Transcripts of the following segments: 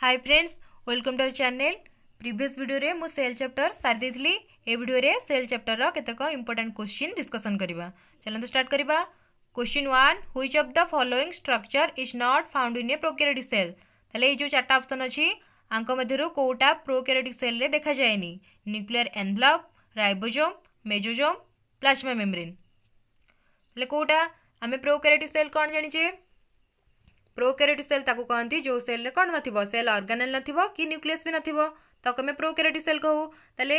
Hi friends, welcome to our channel. Previous video रे मु cell chapter सारी देथिली। ए वीडियो रे सेल चैप्टर रो केतक इंपोर्टेंट क्वेश्चन डिस्कशन करबा। चलंतु स्टार्ट करबा। Question 1, which of the following structure is not found in a prokaryotic cell. तले जो चारटा ऑप्शन अछि आंक मध्यरु कोटा प्रोकैरियोटिक सेल रे देखा जायनी। Nuclear envelope, ribosome, mesosome, plasma membrane. तले कोटा आमे प्रोकैरियोटिक सेल कोन जानि छे? प्रोकैरियोटिक सेल ताकू कहती जो सेल रे कौन नथिबो, सेल ऑर्गेनेल नथिबो कि न्यूक्लियस भी नथिबो ताको हमें प्रोकैरियोटिक सेल कहू। ताले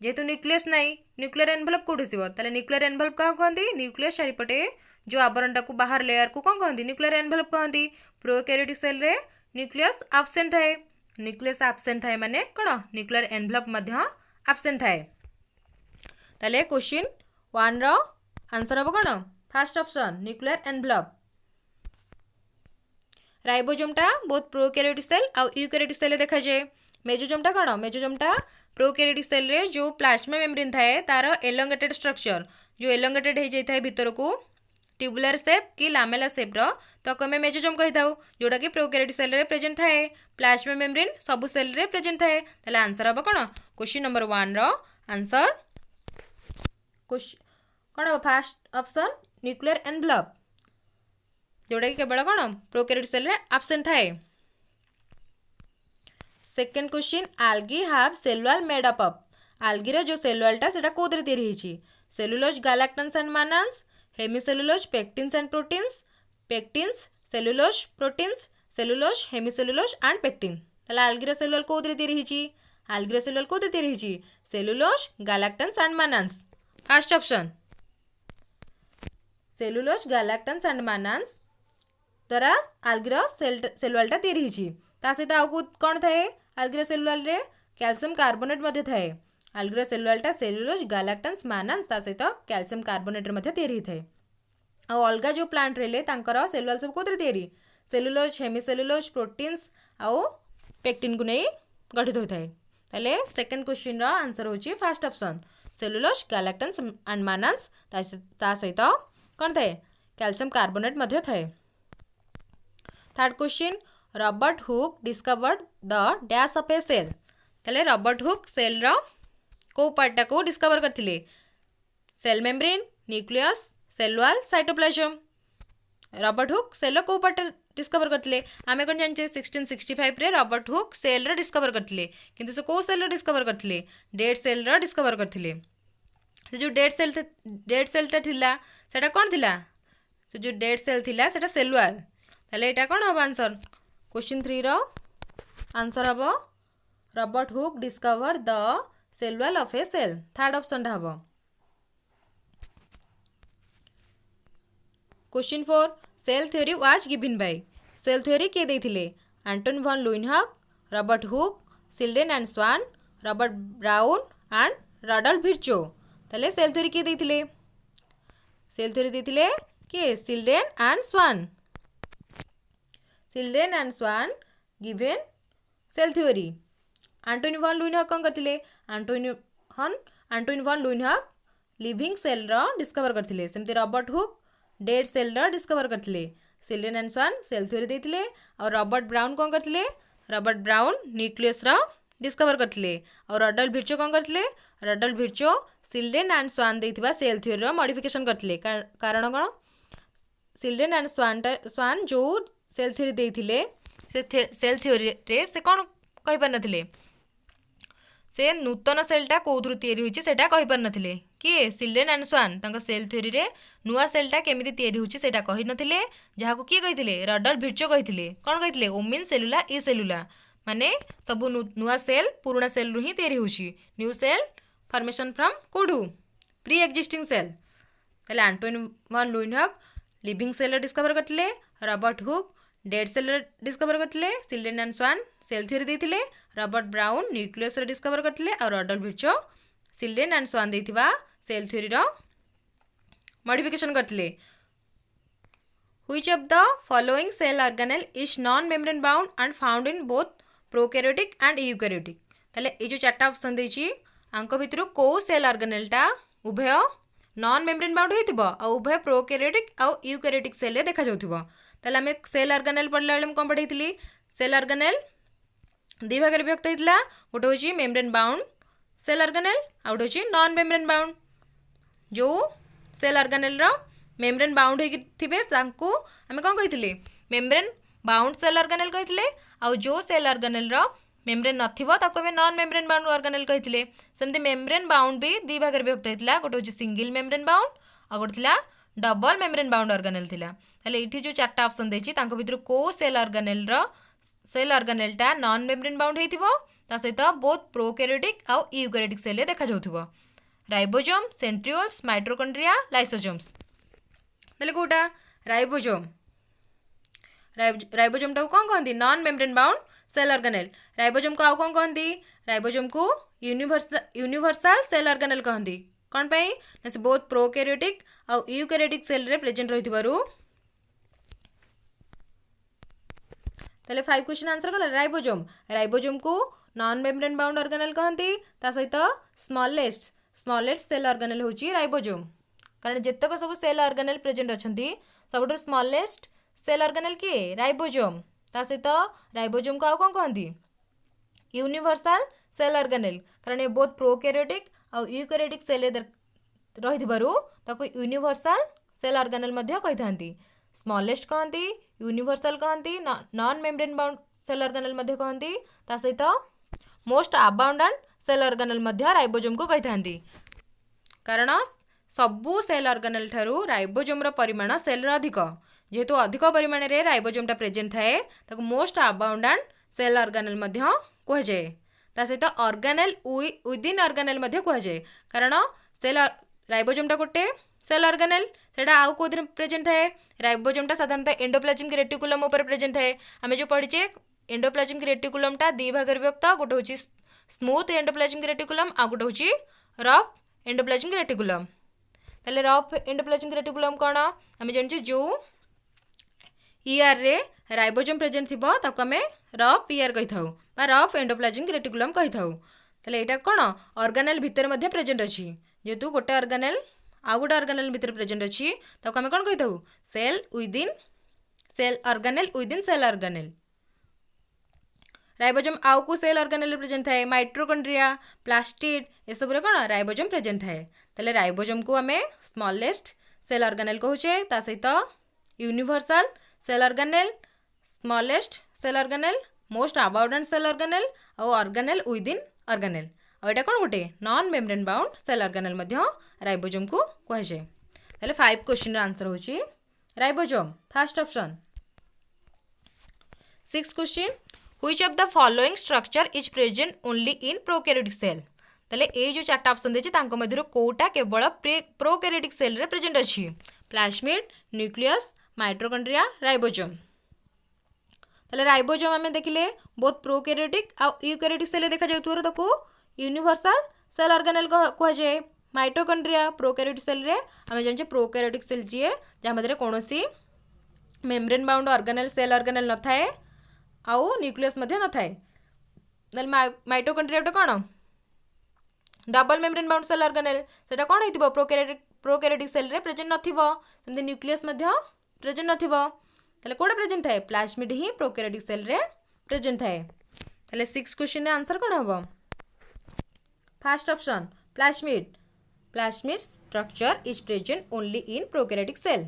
जेहेतु न्यूक्लियस नहीं, न्यूक्लियर एनवेलप कोठी आसीबो, ताले न्यूक्लियर एनवेलप का कहती? न्यूक्लियस चारिपटे जो आवरणटा को बाहर लेयर को कौन कहती? न्यूक्लियर एनवेलप कहती। प्रोकैरियोटिक सेल रे न्यूक्लियस एब्सेंट थाए। न्यूक्लियस एब्सेंट थाए माने कोन? न्यूक्लियर एनवेलप मध्य एब्सेंट थाए। ताले क्वेश्चन 1 रो आंसर हबो कोन? First option nuclear envelope. राइबोसोमटा बोथ प्रोकैरियोटिक सेल और यूकैरियोटिक सेल देखा जाए। मेसोसोमटा कौन? मेसोसोमटा प्रोकैरियोटिक सेल रे जो प्लाज्मा मेम्ब्रेन थाए तार एलोंगेटेड स्ट्रक्चर जो एलोंगेटेड हो जाए भीतर को ट्यूबुलर शेप कि लामेला शेप रो तो हमें मेसोसोम कही था, जोटा कि प्रोकैरियोटिक सेल रे प्रेजेंट थाए। प्लाज्मा मेम्ब्रेन सब सेल रे प्रेजेंट थाए। ताले आंसर हम कौन? क्वेश्चन नंबर 1 रो आंसर कौन हम? फर्स्ट ऑप्शन न्यूक्लियर एनवेलप, जोटा कि केवल कौन प्रोकैरियोटिक सेल रे एब्सेंट थाए। Second question, algae have cell wall made up of. Algae रो जो सेल वॉलटा सेटा कोदरे तैयारी हिची? Cellulose, galactans and mannans, hemicellulose, pectins and proteins, pectins, cellulose, proteins, cellulose, hemicellulose and pectin. ताले आल्गी रो सेल वॉल कोदरे तैयारी हिची? आल्गी रो सेल वॉल कोदरे तैयारी हिची? Cellulose, galactans and mannans. First option cellulose, galactans and mannans द्वारा आल्गीर सेल वॉलटा तैयारी हिची। ता सहित आउ कौन थाए? आल्गीर सेल वॉल रे कैल्शियम कार्बोनेट मध्य थाए। आल्गीर सेल वॉलटा सेलुलोज, गालाक्टन्स, मानांस ता सहित कैल्शियम कार्बोनेट मध्य तैयारी थाए। आ अलगा जो प्लांट रहिले तांकर सेल वॉल सब कोथरे तैयारी? सेलुलोज, हेमिसेलुलोज, प्रोटीन्स आउ पेक्टिन को नहीं गठित होता है। ताले सेकंड क्वेश्चन रो आंसर होची first option cellulose, galactans and mannans ता सहित कौन थाए? कैल्शियम कार्बोनेट मध्य थाए। Third question, Robert Hooke discovered the dash of a cell. ताले रॉबर्ट हुक सेल रो को पार्टा को डिस्कवर करथिले? Cell membrane, nucleus, cell wall, cytoplasm. Robert Hooke cell रो को पार्टा डिस्कवर करथिले? आमे कोन जानचे 1665 रे रॉबर्ट हुक सेल रो डिस्कवर करथिले, किंतु से को सेल रो डिस्कवर करथिले? डेड सेल रो डिस्कवर करथिले। से जो डेड सेलटा थिला सेटा कोन थिला? से जो डेड सेल थिला सेटा सेल वॉल। ताले एटा कोन हम आंसर? क्वेश्चन 3 रो आंसर हम Robert Hooke discover the cell wall of a cell. Third option हम। Question 4, cell theory was given by. Cell theory के देथिले? Anton van Leeuwenhoek, Robert Hooke, Schleiden and Schwann, Robert Brown and Rudolf Virchow. ताले cell theory के देथिले? Cell theory देथिले के Schleiden and Schwann. Schleiden and Schwann given cell theory. Antonie van Leeuwenhoek कौन करथिले? Antony van Leeuwenhoek living cell रो discover करथिले। सेमती रॉबर्ट हुक डेड सेल रो डिस्कवर करथिले। Schleiden and Schwann cell theory देथिले और रॉबर्ट ब्राउन कौन करथिले? रॉबर्ट ब्राउन न्यूक्लियस रो डिस्कवर करथिले। और रडोल्फ विर्चो कौन करथिले? Rudolf Virchow Schleiden and Schwann देथिबा सेल थ्योरी रो मॉडिफिकेशन करथिले। कारण कोन? सिल्डेन एंड स्वान जो सेल थ्योरी देथिले से सेल थ्योरी रे से कौन कहि पर नथिले? से नूतन सेलटा कोथरु तैयारी होची सेटा कहि पर नथिले। कि सिल्डेन एंड स्वान तांका सेल थ्योरी रे नुआ सेलटा केमिति तैयारी होची सेटा कहि नथिले। जहाको की कहिथिले? Rudolf Virchow कहिथिले। कोन कहिथिले? ओमिन सेलुला ई सेलुला, माने सब नुआ सेल पुराना सेल रु ही तैयारी होची। न्यू सेल फॉर्मेशन फ्रॉम कोडू प्री एक्जिस्टिंग सेल। ताले Antonie van Leeuwenhoek living cell discover करथिले, Robert Hooke dead cell discover करथिले, Schleiden and Schwann cell theory देथिले, रॉबर्ट ब्राउन न्यूक्लियस डिस्कवर करथिले और Rudolf Virchow Schleiden and Schwann देथिबा cell theory रो modification करथिले। Which of the following cell organelle is non membrane bound and found in both prokaryotic and eukaryotic. ताले ए जो चारटा option देछि आंक भितरु को सेल ऑर्गेनेलटा उभय नॉन मेम्ब्रेन बाउंड होइथिबो आ उभय प्रोकैरियोटिक आ यूकैरियोटिक सेल रे देखा जाउथिबो। ताले आमे सेल ऑर्गेनेल पढ़ला बेले कौन पढ़ी? सेल ऑर्गेनेल दी भाग विभक्त होता गोटे हूँ मेम्ब्रेन बाउंड सेल ऑर्गेनेल आ गोटे हूँ नॉन मेम्ब्रेन बाउंड जो सेल ऑर्गेनेल मेम्ब्रेन बाउंड होते आम कौन कही मेम्ब्रेन बाउंड सेल ऑर्गेनेल कही आउ जो सेल ऑर्गेनेल मेम्ब्रेन नथिबो ताको आम नॉन मेम्ब्रेन बाउंड ऑर्गेनेल कही सेमती मेम्ब्रेन बाउंड भी दी भाग विभक्त होता गोटे हूँ सिंगल मेम्ब्रेन बाउंड आ गोटे थिला डबल मेम्ब्रेन बाउंड ऑर्गेनेल थिला ताले एठी जो चारटा ऑप्शन देछि तांको भितर को सेल ऑर्गेनेलटा नॉन मेम्ब्रेन बाउंड होइथिबो ता सहित बोथ प्रोकैरियोटिक आ यूकैरियोटिक सेल रे देखा जाउथिबो राइबोसोम सेंट्रियोल्स माइटोकॉन्ड्रिया लाइसोसोम्स ताले कोटा राइबोसोम राइबोसोम टाको कौन कहती non membrane bound cell organelle ribosome को आउ कौन कहती राइबोसोम को यूनिवर्सल सेल ऑर्गेनेल कहती कौन पाई ना से बोथ प्रोकैरियोटिक आ यूकैरियोटिक सेल रे प्रेजेंट रहितबारु ताले 5 क्वेश्चन आंसर कला राइबोसोम को नॉन मेम्ब्रेन बाउंड ऑर्गेनेल कहती ता सहित स्मॉलेस्ट सेल ऑर्गेनेल होची राइबोसोम कारण जेतक सब सेल ऑर्गेनेल प्रेजेंट अछंती सबटो स्मॉलेस्ट सेल ऑर्गेनेल किए राइबोसोम ता सहित राइबोसोम को आउ कौन कहती यूनिवर्सल सेल ऑर्गेनेल कारण ये बोथ प्रोकैरियोटिक आ यूकैरियोटिक सेल रहितबारु ताको यूनिवर्सल सेल ऑर्गेनेल मध्य कहि थांती स्मॉलेस्ट कहती यूनिवर्सल कहती non membrane bound cell organelle मध्य कहती ता सहित मोस्ट अबाउंडेंट सेल ऑर्गेनेल मध्य राइबोसोम को कहि थांती कारण सबू सेल ऑर्गेनेल ठारू राइबोसोम रो परिमाण सेल रो अधिक जेहेतु अधिक परिमाण रे राइबोसोम टा प्रेजेंट थाए ताको मोस्ट अबाउंडेंट सेल ऑर्गेनेल मध्य कह जाए ता सहित ऑर्गेनेल विदिन ऑर्गेनेल मध्य कह जाए कारण सेल राइबोसोम टा गोटे सेल ऑर्गेनेल सेटा आउ कोथि प्रेजेंट थाए राइबोसोम टा साधारणतः एंडोप्लाज्मिक रेटिकुलम ऊपर प्रेजेंट थाए आमे जो पढ़िचे एंडोप्लाज्मिक रेटिकुलम टा दी भाग विभक्त गोटे होची स्मूथ एंडोप्लाज्मिक रेटिकुलम आ गोटे होची रफ एंडोप्लाज्मिक रेटिकुलम ताले रफ एंडोप्लाज्मिक रेटिकुलम कोन आमे जानछि जो ईआर रे राइबोसोम प्रेजेंट थिबो ताको आमे रफ ईआर कहि थाउ बा रफ एंडोप्लाज्मिक रेटिकुलम कहि थाउ ताले एटा कोन ऑर्गेनेल भितर मध्ये प्रेजेंट अछि जेतु गोटे ऑर्गेनेल आ गोटे ऑर्गेनेल भितर प्रेजेंट अछि ताको आमे कोन कहि थाउ cell organelle within cell organelle ribosome आउ को सेल ऑर्गेनेल प्रेजेंट थाए माइटोकॉन्ड्रिया प्लास्टिड ए सब रे कोन राइबोसोम प्रेजेंट थाए ताले राइबोसोम को आमे स्मॉलेस्ट सेल ऑर्गेनेल कहूचे ता सहित universal cell organelle smallest cell organelle most abundant cell organelle और ऑर्गेनेल विदिन ऑर्गेनेल और एटा कोन गोटे non membrane bound cell organelle मध्य राइबोसोम को कह जाए ताले 5 क्वेश्चन आंसर होची ribosome first option 6 question which of the following structure is present only in prokaryotic cell ताले ए जो चारटा ऑप्शन देछि तांको मध्यर कोटा केवल प्रोकैरियोटिक सेल रे प्रेजेंट अछि प्लाज्मिड न्यूक्लियस माइटोकॉन्ड्रिया राइबोसोम ताले राइबोसोम आमे देखिले बोथ प्रोकैरियोटिक आ यूकैरियोटिक सेल देखा जाउतुरो ताको यूनिवर्सल सेल ऑर्गेनेल कह जाए माइटोकॉन्ड्रिया प्रोकैरियोटिक सेल रे आमे जानछे प्रोकैरियोटिक सेल जिए जहाँ मध्य कोनोसी membrane bound organelle cell organelle न थाए आउ न्यूक्लियस मध्य न थाए ताले माइटोकॉन्ड्रिया कोन double membrane bound cell organelle सेटा कोन हेतिबो प्रोकैरियोटिक सेल रे प्रेजेंट नथिबो सेमते न्यूक्लियस मध्य प्रेजेंट नथिबो ताले कोडा प्रेजेंट थाए प्लाज्मिड ही प्रोकैरियोटिक सेल रे प्रेजेंट थाए ताले 6 क्वेश्चन आंसर कोन हबो first option plasmid structure is present only in prokaryotic cell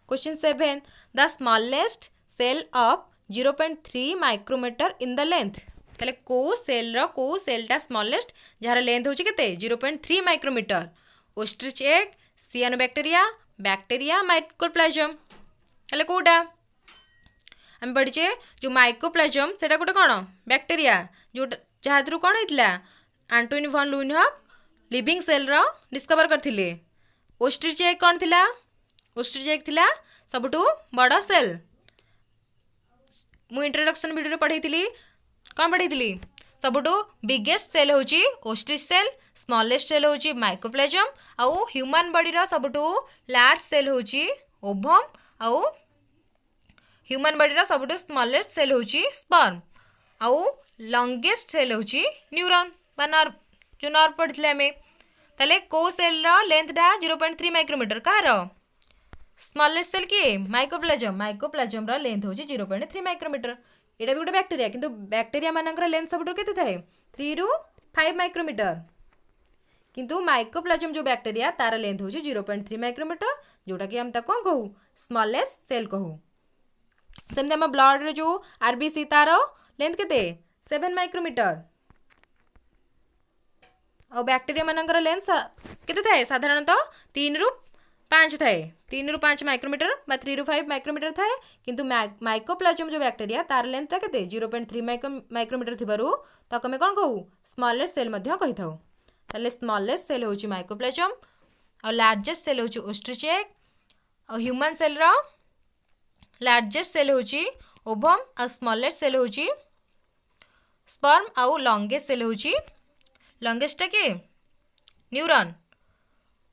question 7 the smallest cell of 0.3 micrometre in the length ताले को सेलटा स्मॉलेस्ट जार लेंथ होची केते 0.3 micrometre ostrich egg cyanobacteria bacteria mycoplasma ताले कोटा हम पढ़िचे जो माइकोप्लाज्म सेटा गोटे कौन बैक्टीरिया जो जहादू कौन होता Antony van Leeuwenhoek living cell रो डिस्कवर करथिले ओस्ट्रिच एग कौन थिला ओस्ट्रिच एग थिला सबुठू बड़ सेल मु इंट्रोडक्शन वीडियो रे पढ़ाई कौन पढ़ाई सबुठू बिगेस्ट सेल होची ओस्ट्रिच सेल स्मॉलेस्ट सेल होची माइकोप्लाज्म आउ ह्यूमन बॉडी रो सबुठू लार्ज सेल होची ओवम आउ ह्यूमन बॉडी रो सबुठू स्मॉलेस्ट सेल होची स्पर्म आउ लॉन्गेस्ट सेल होची न्यूरॉन बा नर्व जो नर्व पढ़िले हमें ताले को सेल रो लेंथ डा 0.3 माइक्रोमीटर कार स्मॉलेस्ट सेल की माइकोप्लाज्म रो लेंथ होची 0.3 माइक्रोमीटर एटा भी गोटे बैक्टेरिया किंतु बैक्टेरिया मानकर लेंथ सबुठ केते थाए 3 रु 5 माइक्रोमीटर किंतु माइकोप्लाज्म जो बैक्टेरिया तार लेंथ हूँ 0.3 माइक्रोमीटर जोटा कि हम कौन कहू स्मॉलेस्ट सेल कहू। सेमती आम ब्लड जो आरबीसी तार लेंथ केते 7 माइक्रोमीटर और बैक्टेरिया मानकर लेंथ केते थाए साधारणतः 3 रु 5 थाए 3 रु 5 माइक्रोमीटर बा 3 रु 5 माइक्रोमीटर थाए किंतु माइकोप्लाज्म जो बैक्टेरिया तार लेंथ केते 0.3 माइक्रोमीटर थिबारु ताको आमे कोन कहू स्मॉलेस्ट सेल मध्य कहि थाउ। ताले स्मॉलेस्ट सेल होची माइकोप्लाज्म और लार्जेस्ट सेल होची ओस्ट्रिचेक और ह्यूमन सेल रो लार्जेस्ट सेल होची ओवम और स्मॉलेस्ट सेल होची स्पर्म और लॉन्गेस्ट सेल होची लॉन्गेस्ट के न्यूरॉन।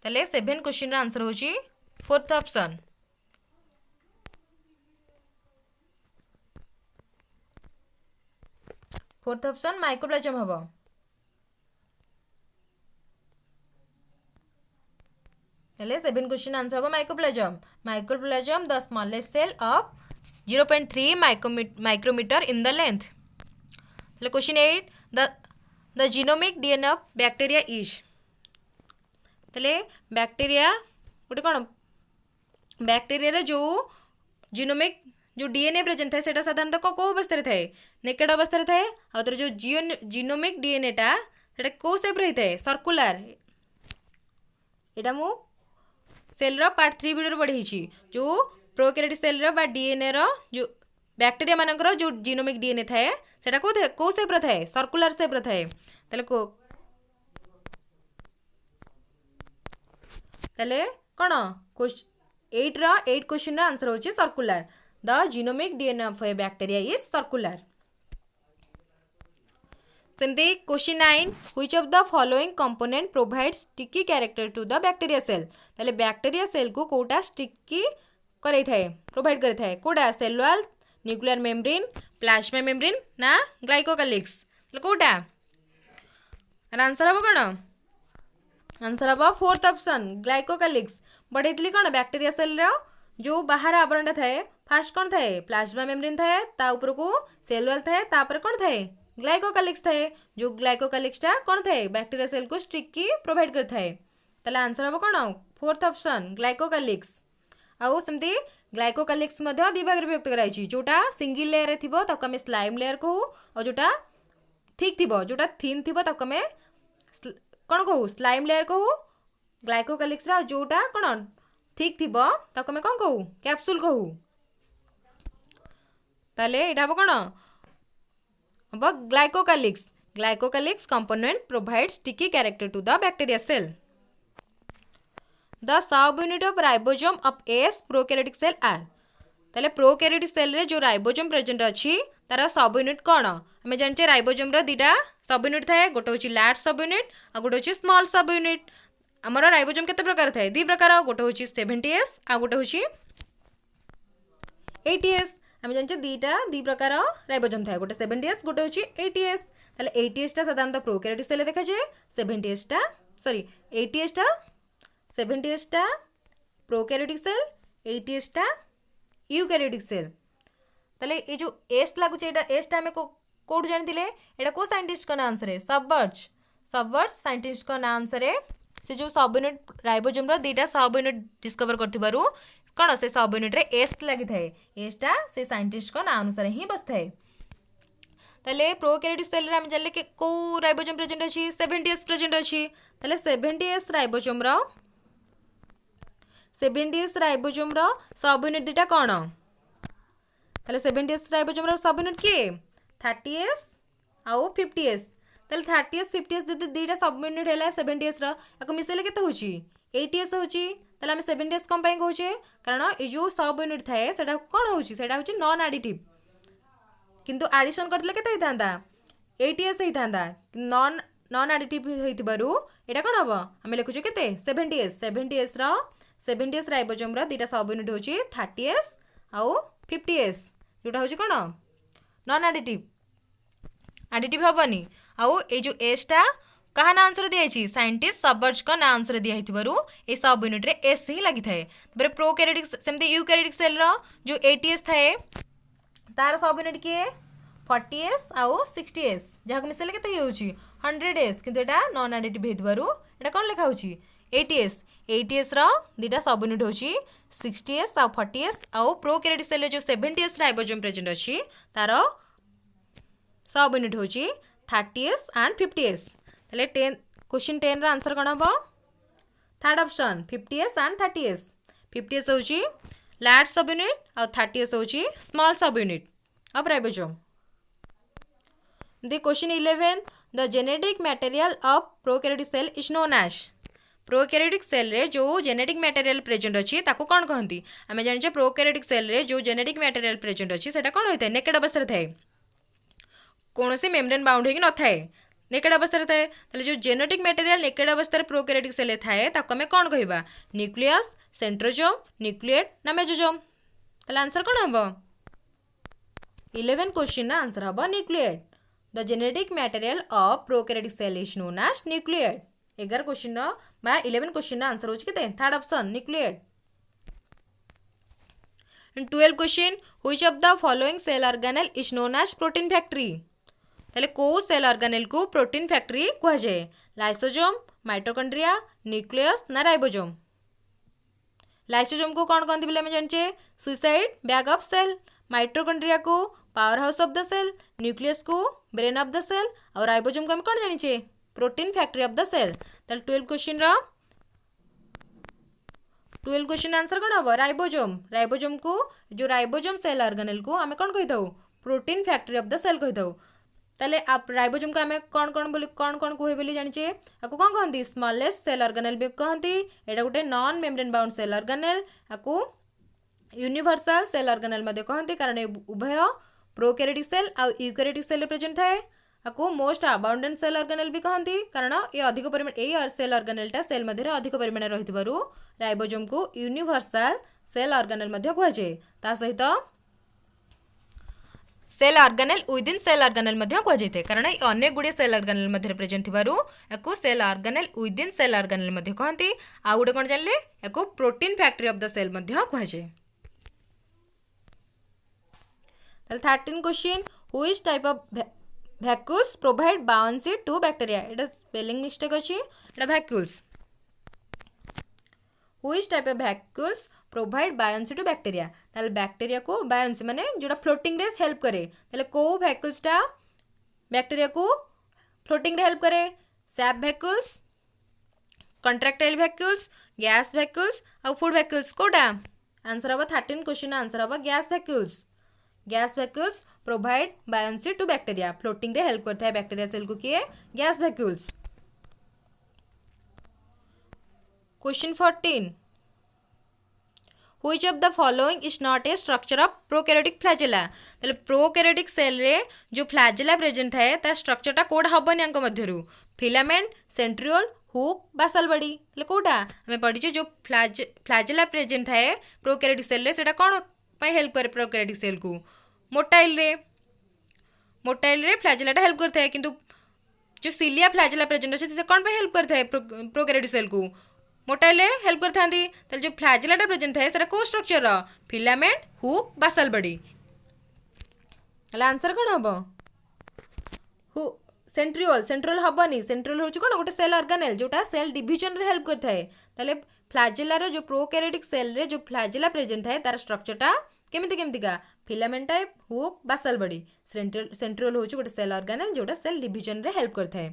ताले 7 क्वेश्चन रा आंसर होची fourth option. Fourth option mycoplasma हबो। ताले 7 क्वेश्चन आंसर हबो mycoplasma. Mycoplasma the smallest cell of 0.3 micrometre in the length. ताले question 8 the genomic DNA of bacteria is. ताले बैक्टीरिया गोटे कौन बैक्टीरिया जो जीनोमिक जो डीएनए प्रेजेंट थाए सेटा साधारणतः को अवस्था थाए नेकेड अवस्था थाए और जो जीनोमिक डीएनएटा सेटा को शेप रही थाए सर्कुलर। एटा मु सेल रो पार्ट 3 वीडियो पढ़ी जो प्रोकैरियोटिक सेल रो बा डीएनए रो जो बैक्टीरिया मानकर जो जीनोमिक डीएनए थाए सेटा को शेप रो थाए सर्कुलर शेप रो थाए। ताले को ताले कोन 8 क्वेश्चन रा आंसर होची circular. The genomic DNA of a bacteria is circular. सेमती question 9 which of the following component provide sticky character to the bacteria cell. ताले बैक्टीरिया सेल को कोटा स्टिकी करे थाए प्रोवाइड करे थाए कोटा cell wall nuclear membrane plasma membrane ना ग्लाइकोकालिक्स ताले कोटा आंसर हम कोन आंसर हम फोर्थ ऑप्शन ग्लाइकोकालिक्स। बढ़ेतली कोन बैक्टीरिया सेल रो जो बाहर आवरण थाए फास्ट कोन थाए प्लाज्मा मेम्ब्रेन थाए ता ऊपर को सेल वॉल थाए तापर कोन थाए ग्लाइकोकालिक्स थाए जो ग्लाइकोकालिक्सटा कोन थाए बैक्टीरिया सेल को स्टिकी प्रोवाइड कर थाए। ताले आंसर हम कोन फोर्थ ऑप्शन ग्लाइकोकालिक्स। आउ सेमती ग्लाइकोकालिक्स मध्ये दि भाग रे विभक्त कराइछि जोटा सिंगल लेयर रे थिबो ताको हम स्लाइम लेयर कहू और जोटा थिक थिबो जोटा थिन थिबो ताको हम कोन कहू स्लाइम लेयर कहू ग्लाइकोकालिक्स रा जोटा कोन थिक थिबो ताको हम कोन कहू कैप्सूल कहू। ताले एटा हम कोन अब glycocalyx. Glycocalyx component provide sticky character to the bacteria cell. The subunit of ribosome of S prokaryotic cell are. ताले प्रोकैरियोटिक सेल रे जो राइबोसोम प्रेजेंट अछि तार सब यूनिट कोन हमें जानचे राइबोसोम रो दीटा सब यूनिट थाए गोटे होची लार्ज सब यूनिट आ गोटे होची स्मॉल सब यूनिट। हमर राइबोसोम केते प्रकार थाए दि प्रकार गोटे होची 70S आ गोटे होची 80S। हमें जानचे दीटा दि प्रकार राइबोसोम थाए गोटे 70S गोटे होची 80S। ताले 80S टा साधारणतः प्रोकैरियोटिक सेल देखा जाए 70S टा 70S टा प्रोकैरियोटिक सेल 80S टा यूकैरियोटिक सेल। ताले ए जो एस लागु एटा एस टा हमें कोड जानथिले एटा को साइंटिस्ट का आंसर है सबवर्ट्स साइंटिस्ट का आंसर है से जो सब यूनिट राइबोसोम रो दीटा सब यूनिट डिस्कवर करथिबारु कोन से सब यूनिट रे एस लागि थाए एस टा से साइंटिस्ट का अनुसार ही बस थाए। ताले प्रोकैरियोटिक सेल रे हम जानले कि को राइबोसोम प्रेजेंट अछि 70S प्रेजेंट अछि। ताले 70S राइबोसोम रो सब यूनिट दीटा कोन ताले 70S राइबोसोम रो सब यूनिट के 30S आउ 50S। ताले 30S 50S दीटा सब यूनिट हैला 70S रो याको मिसेले केते होची 80S होची। ताले हम 70S कम पई कहूचे कारण ए जो सब यूनिट थाए सेटा कोन होची सेटा होची नॉन एडिटिव किंतु एडिशन करथले केते हितांदा 80S हितांदा नॉन एडिटिव होइतिबारु एटा कोन हबो हम लिखुचे केते 70S राइबोसोम रो दीटा सब यूनिट होची 30S आउ 50S जोटा होची कोन नॉन एडिटिव हबनी। आउ ए जो एस टा कहा ना आंसर दिया साइंटिस्ट सबवर्ट्स का ना आंसर दिया ए सब यूनिट रे एस ही लगी थाए। प्रोकैरियोटिक सेमती यूकैरियोटिक सेल रो जो 80S थाए तार सब यूनिट किए 40s आउ 60s जहाँ मिसेले केते होउची 100s किंतु एटा नॉन एडिटिव हेतबारु एटा कोन लेखा होउची 80s रो दिटा सब यूनिट होउची 60s आउ 40s आउ प्रोकैरियोटिक सेल जो 70s राइबोसोम प्रेजेंट अछि तारो सब यूनिट होउची 30s एंड 50s तले 10 क्वेश्चन 10 रो आंसर कोन हबो third option 50s and 30s 50s होउची लार्ज सब यूनिट और 30s होउची small subunit of ribosome. The question 11 the genetic material of prokaryotic cell is known as prokaryotic cell रे जो genetic material present अछि ताको कोन कहंती आमे जानि जे प्रोकैरियोटिक सेल रे जो जेनेटिक मटेरियल प्रेजेंट अछि सेटा कोन होइते नेकेड अवस्था रे थाए कोनोसी मेम्ब्रेन बाउंड होई न थाए नेकेड अवस्था रे थाए तले जो जेनेटिक मटेरियल नेकेड अवस्था रे प्रोकैरियोटिक सेल थाए ताको हमें कोन कहबा न्यूक्लियस सेंट्रोजोम न्यूक्लिएट ना मेसोजोम तले आंसर कोन हबो 11 क्वेश्चन ना आंसर हबो nucleoid the genetic material of prokaryotic cell is known as nucleoid 11 question बा 11 क्वेश्चन ना आंसर होची केते third option nucleoid. 12 question which of the following cell organelle is known as protein factory तले को cell organelle को protein factory कहै जाय lysosome mitochondria nucleus ना राइबोसोम लाइसोसोम को कौन कहते बोले जाने suicide bag of cell mitochondria को power house of the cell nucleus को ब्रेन ऑफ द सेल और राइबोसोम को हम कौन जानिए protein factory of the cell तल 12 क्वेश्चन आंसर कौन हम राइबोसोम राइबोसोम को जो राइबोसोम सेल ऑर्गेनेल को आम कौन कही था protein factory of the cell कही था ताले आप राइबोसोम को आम कौन कौन कहे बोली जानिए आपको कौन कहती स्मॉलेस्ट सेल ऑर्गेनेल भी कहती एटा गोटे non membrane bound cell organelle आपको यूनिवर्सल सेल ऑर्गेनेल मध्ये कहती कारण उभय प्रोकैरियोटिक सेल और यूकैरियोटिक सेल प्रेजेंट थाए आपको मोस्ट अबाउंडेंट सेल ऑर्गेनेल भी कहती कारण ये अधिक परिमाण ए सेल ऑर्गेनेलटा सेल मध्य अधिक परिमाण रहितबारु राइबोसोम को यूनिवर्सल सेल ऑर्गेनेल मध्ये कुहाଯାଏ ता सहित cell organelle within cell organelle मध्ये कुहाଯାଇଥାଏ कारण अनेक गुडी सेल ऑर्गेनेल मध्ये प्रेजेंट थिबारु याकू cell organelle within cell organelle मध्ये कहती आ गुडे कोन जानले याकू protein factory of the cell मध्ये कुहाଯାଏ। 13 question which type of vacuoles provide bouncy to bacteria एटा स्पेलिंग मिस्टेक अछि एटा vacuoles which type of vacuoles provide buoyancy to bacteria ताले बैक्टीरिया को बायोन्सी माने जोटा फ्लोटिंग रे हेल्प करे ताले को वैक्यूल्सटा बैक्टीरिया को फ्लोटिंग रे हेल्प करे sap vacuoles contractile vacuoles gas vacuoles और फूड वैक्यूल्स कोटा आंसर हबो 13 क्वेश्चन आंसर हबो gas vacuoles provide buoyancy to bacteria floating रे हेल्प करता है बैक्टीरिया सेल को किए gas vacuoles. Question 14 which of the following is not a structure of prokaryotic flagella तले प्रोकैरियोटिक सेल रे जो फ्लैजेला प्रेजेंट थाए ता स्ट्रक्चरटा कोड हबनी अंक मध्यरु filament centriole hook basal body तले कोडा हमें पढिचे जो फ्लैजेला प्रेजेंट थाए प्रोकैरियोटिक सेल रे सेटा कोन पय हेल्प करे प्रोकैरियोटिक सेल को मोटाइल रे फ्लैजेलाटा हेल्प करता है किंतु जो सिलिया फ्लैजेला प्रेजेंट अछि से कोन पे हेल्प करता है प्रोकैरियोटिक सेल को मोटाइल रे हेल्प करता है जो फ्लैजेलाटा प्रेजेंट है सेटा को structure filament hook basal body हला आंसर कोन हबो सेंट्रियोल हबनी सेंट्रियोल होची कोन गोटे सेल ऑर्गेनेल जोटा सेल डिवीजन रे हेल्प करता है ताले फ्लैजेला रो जो प्रोकैरियोटिक सेल रे जो फ्लैजेला प्रेजेंट है तार स्ट्रक्चरटा केमिति का filament type hook basal body centriole होची गोटे सेल ऑर्गेनेल जोटा सेल डिवीजन रे हेल्प करता है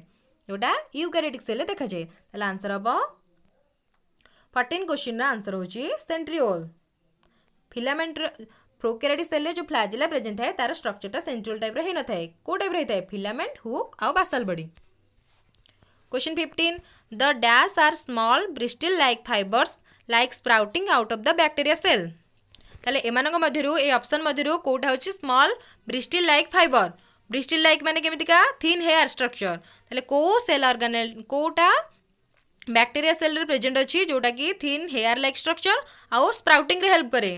जोटा यूकैरियोटिक सेल देखा जाए ताले आंसर हबो 14 क्वेश्चन ना आंसर होची सेंट्रियोल फिलामेंट प्रोकैरियोटिक सेल रे जो फ्लैजेला प्रेजेंट है तार स्ट्रक्चरटा सेंट्रियोल टाइप रे न थाए को टाइप रे थाए फिलामेंट हुक और basal body. Question 15 the dash are small bristle like fibres like sprouting out of the bacteria cell ताले एमानक मध्यरु ए ऑप्शन मध्यरु कोटा होची small bristle like fibre bristle like माने केमिति का थिन हेयर स्ट्रक्चर ताले को सेल ऑर्गेनेल कोटा बैक्टीरिया सेल रे प्रेजेंट अछि जोटा कि थिन हेयर लाइक स्ट्रक्चर और स्प्राउटिंग रे हेल्प करे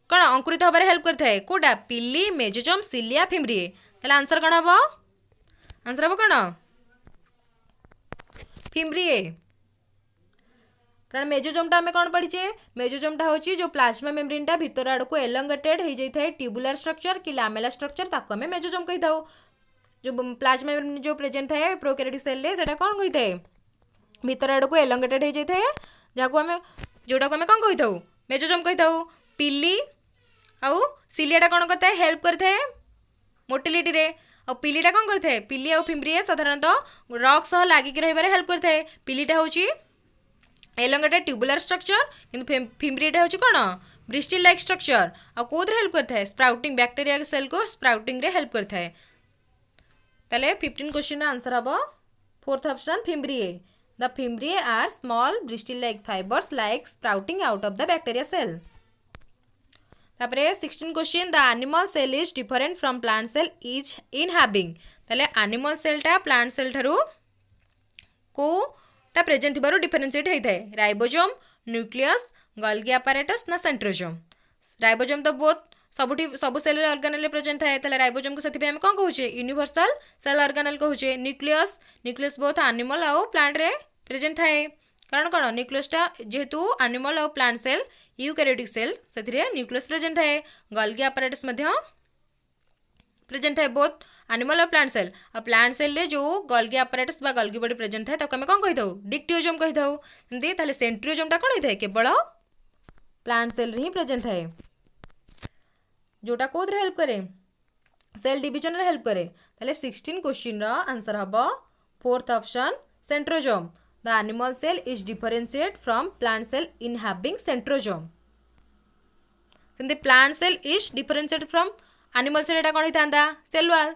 कोन अंकुरित होबारे हेल्प करता है कोटा पिली मेसोजोम सिलिया फिम्ब्रिए ताले आंसर कोन हबो कोन फिम्ब्रिए कारण मेजोजोमटा आम कौन पढ़ीचे मेजोजोमटा हूँ जो प्लाज्मा मेम्ब्रेनटा भितर आड़ को एलंगेटेड हो जाए ट्यूबुलर स्ट्रक्चर कि लामेला स्ट्रक्चर ताको आम मेजोजोम कही था। जो प्लाज्मा मेम्ब्रेन जो प्रेजेंट थाए प्रोकैरियोटिक सेल रे सेटा कौन कही थाए भितर आड़ को एलंगेटेड हो जाए जहाँ आम जोटा को आम कौन कही था मेजोजोम कही था। पिली आउ सिलियाटा कौन करता है हेल्प करता है मोटिलिटी रे और पिलीटा कौन करता है पिली आउ फिम्ब्रिए साधारणतः रॉक सह लागिक रहिबारे हेल्प करता है। पिलीटा होची एलंगेटेड ट्यूबुलर स्ट्रक्चर किंतु फिम्ब्रिएटा होची कौन ब्रिस्टिल लाइक स्ट्रक्चर आ कोद हेल्प करता है स्प्राउटिंग बैक्टीरिया सेल को स्प्राउटिंग रे हेल्प करता है। ताले 15 क्वेश्चन आंसर हबो fourth option fimbriae. The fimbriae are small bristle like fibres like sprouting out of the bacteria cell. तापरे 16 क्वेश्चन the animal cell is different from plant cell is in having. ताले animal सेलटा plant cell ठारू कोटा present थिबारु differentiate होइथाय ribosome nucleus Golgi apparatus ना centrosome. Ribosome तो बहुत सबु सेलुलर ऑर्गेनेल प्रेजेंट थाए ताले राइबोसोम को सेति पे हम कोन कहूचे यूनिवर्सल सेल ऑर्गेनेल कहूचे। न्यूक्लियस बहुत एनिमल आउ प्लांट रे प्रेजेंट थाए कारण कौन न्यूक्लियसटा जेहेतु एनिमल आउ प्लांट सेल यूकैरियोटिक सेल से न्यूक्लियस प्रेजेंट थाए। गोल्गी apparatus प्रेजेंट थाए बोथ एनिमल और प्लांट सेल। और प्लांट सेल रे जो गोल्गी apparatus बा गोल्गी बॉडी प्रेजेंट थाए ताको आम कौन कही था डिक्टियोजोम कही था। एमती ताले सेंट्रियोजोमटा कौन होता है केवल प्लांट सेल रे ही प्रेजेंट थाए जोटा कोद हेल्प करे सेल डिविजन रे हेल्प करे। ताले 16 क्वेश्चन रा आंसर हबो fourth option centrosome. The animal cell is differentiate from plant cell in having centrosome. सेमती plant cell is differentiate from animal cell एटा कोन हितांदा सेलुलर।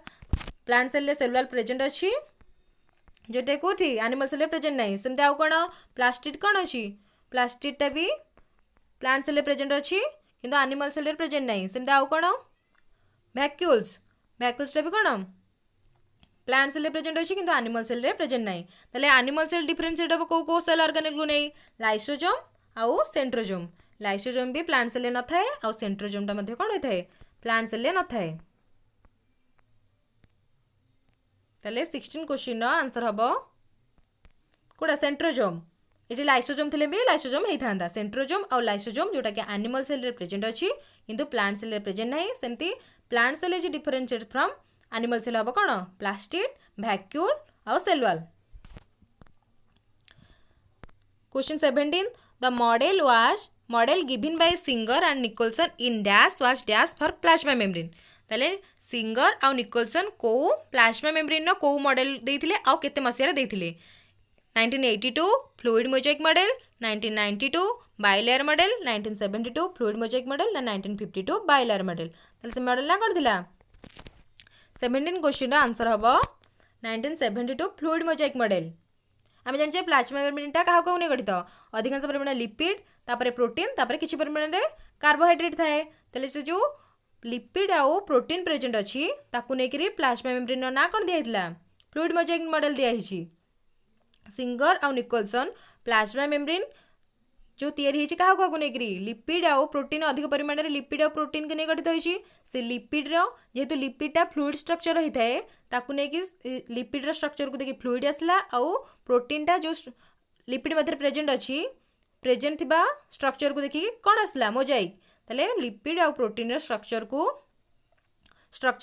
प्लांट सेल रे सेलुलर प्रेजेंट अछि जोटे कोठी एनिमल सेल रे प्रेजेंट नाही। सेमती आउ कोन प्लास्टिड कोन अछि प्लास्टिडटा भी प्लांट सेल रे प्रेजेंट अछि किंतु एनिमल सेल रे प्रेजेंट नाही। सेमती आउ कोन वैक्यूल्सटा भी कोन प्लांट सेल रे प्रेजेंट अछि किंतु एनिमल सेल रे प्रेजेंट नाही। ताले एनिमल सेल डिफरेंशिएट हो को सेल ऑर्गेनेल को नहीं लाइसोसोम आउ सेंट्रोजोम। लाइसोसोम भी प्लांट सेल रे न थाए आउ सेंट्रोजोमटा मध्ये कोन होय प्लांट सेल रे न थाए। ताले 16 क्वेश्चन रो आंसर हबो कोडा सेंट्रोजोम। एटी लाइसोसोम थिले भी लाइसोसोम हेई थांदा सेंट्रोजोम आउ लाइसोसोम जोटा कि एनिमल सेल रे प्रेजेंट अछि किंतु प्लांट सेल रे प्रेजेंट नाही। सेमती plant cell is differentiate from animal cell हबो कोन प्लास्टिड वैक्यूल आउ cellular. Question 17 the model given by Singer and Nicolson in dash was dash for plasma membrane. ताले सिंगर आउ निकोलसन को प्लाज्मा मेम्ब्रेन नो को मॉडल देथिले आउ केते मसिया रे देथिले 1982 fluid mosaic model 1992 bilayer model 1972 fluid mosaic model ना 1952 बाइलेयर मॉडल। ताले से मॉडल ना कोन दिला 17 क्वेश्चन आंसर हबो 1972 फ्लूइड मोजाइक मॉडल। आम जान प्लाज्मा मेम्ब्रेनटा क्या नहीं गठित अधिकांश परिमाण लिपिड तापर प्रोटीन तापर किछि परिमाण रे कार्बोहाइड्रेट थाए। ताले से जो लिपिड आउ प्रोटीन प्रेजेंट अछि ताकू नेकरी प्लाज्मा मेम्ब्रेन ना कोन दिया फ्लूइड मोजाइक मॉडल दिया हिछि। सिंगर आउ निकोलसन प्लाज्मा मेम्ब्रेन जो तैयारी होती क्या क्या नेकरी लिपिड आउ प्रोटीन अधिक परिमाण में लिपिड आउ प्रोटीन के नहीं गठित होती से लिपिड जेहेतु लिपिडटा फ्लूइड स्ट्रक्चर होता है ताकू नहीं लिपिड स्ट्रक्चर को देखिए फ्लूइड आसला आउ प्रोटीनटा जो लिपिड मध्य प्रेजेंट अच्छी प्रेजेंट थिबा स्ट्रक्चर को देखिए कौन आसला मोजाइक। ताले लिपिड आउ प्रोटीन स्ट्रक्चर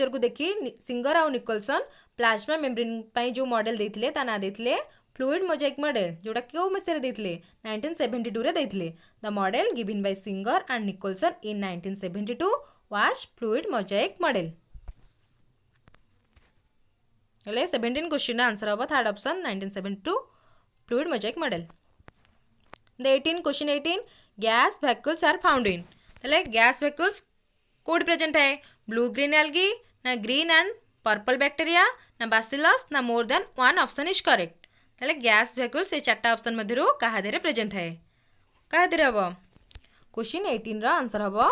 को देखिए सिंगर आउ निकोलसन प्लाज्मा मेम्ब्रेन जो मॉडल देथिले ता ना देथिले फ्लूइड मोजाइक मॉडल जोटा क्यों मसीह देथिले 1972 रे देथिले। The model given by Singer and Nicolson in 1972 was fluid mosaic model. हेले 17 क्वेश्चन आंसर हबो third option 1972 fluid mosaic model. The 18 question 18 gas vacuoles are found in. हेले गैस वैक्यूल्स कोड present है ब्लू ग्रीन एल्गी ना green and purple bacteria ना bacillus ना more than one option is correct. ताले gas vacuoles ये चारटा option मध्यरु कहा देरे प्रेजेंट है कहा देरे हबो क्वेश्चन 18 रा आंसर हबो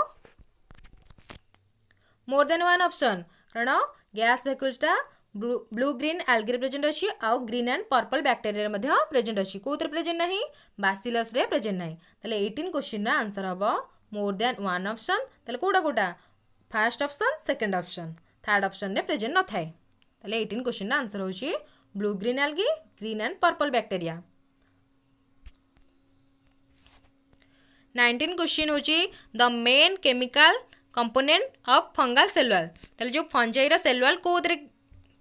मोर देन वन ऑप्शन कारण गैस वैक्यूल्सटा ब्लू ग्रीन एल्गी रे प्रेजेंट अछि आउ ग्रीन एंड पर्पल बैक्टीरिया रे मध्य प्रेजेंट अछि कोउतरे प्रेजेंट नाही बासिलस रे प्रेजेंट नाही। ताले 18 क्वेश्चन रा आंसर हबो मोर देन वन ऑप्शन। ताले कोडा first option second option third option रे प्रेजेंट न थाए। ताले 18 क्वेश्चन रा आंसर होची blue green algae green and purple bacteria. 19 question होची the main chemical component of fungal cell wall ताले जो फंजाई रा सेल वॉल कोदरे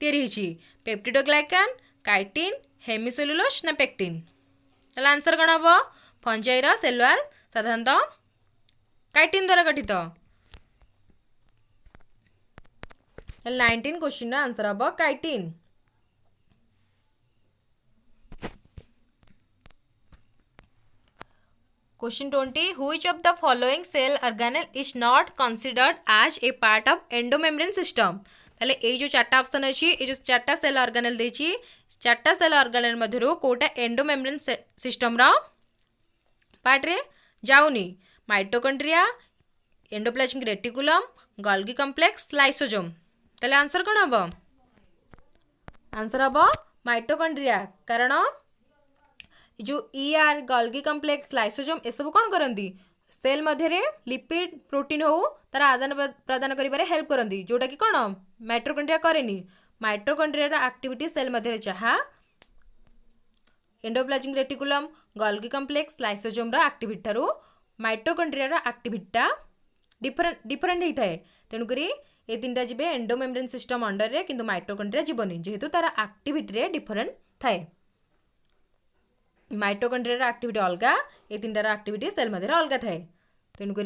तयारी हिची पेप्टिडोग्लाइकान काइटिन हेमिसेलुलोज ना पेक्टिन ताले आंसर कोन हबो फंजाई रा सेल वॉल साधारणतः काइटिन द्वारा गठित 19 क्वेश्चन रा आंसर हबो chitin Question 20. Which of the following cell organelle is not considered as a part of endomembrane system? ताले ए जो चारटा ऑप्शन अछि ए जो चारटा सेल ऑर्गेनेल देछि चारटा सेल ऑर्गेनेल मध्यरु कोटा एंडोमेम्ब्रेन सिस्टम रा पार्ट रे जाउनी mitochondria endoplasmic reticulum Golgi complex lysosome ताले आंसर कोन हबो आंसर हबो माइटोकॉन्ड्रिया कारण जो ईआर गोल्गी कॉम्प्लेक्स लाइसोसोम ए सब कौन करती सेल मध्य लिपिड प्रोटीन हो तार आदान प्रदान करिबारे हेल्प करती जोटा कि कौन माइटोकॉन्ड्रिया करेनी माइटोकॉन्ड्रिया एक्टिविटी सेल मध्य जहाँ endoplasmic reticulum Golgi complex lysosome activity ठारू माइटोकॉन्ड्रिया एक्टिविटीटा डिफरेंट होता है तेणुक ये तीन जी एंडोमेम्ब्रेन सिस्टम अंडर रे किंतु माइटोकॉन्ड्रिया जीवनी जेहेतु तार एक्टिविटी डिफरेंट थाए माइटोकॉन्ड्रिया एक्टिविटी अलगा ये तीन एक्टिविटी सेल मध्य अलगा थाए तेणुक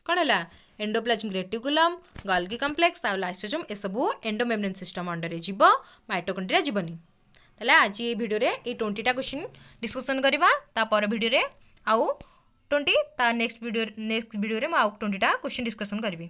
कौन है एंडोप्लाज्मिक रेटिकुलम गोल्गी कॉम्प्लेक्स आ लाइसोसोम ए सब एंडोमेम्ब्रेन सिस्टम अंडर जीव माइटोकॉन्ड्रिया जीवनी ताले आज ये वीडियो रे ये 20टा क्वेश्चन डिस्कशन करबा ता पर वीडियो रे आउ 20 ता नेक्स्ट वीडियो रे मैं आउ 20टा क्वेश्चन डिस्कशन करबी।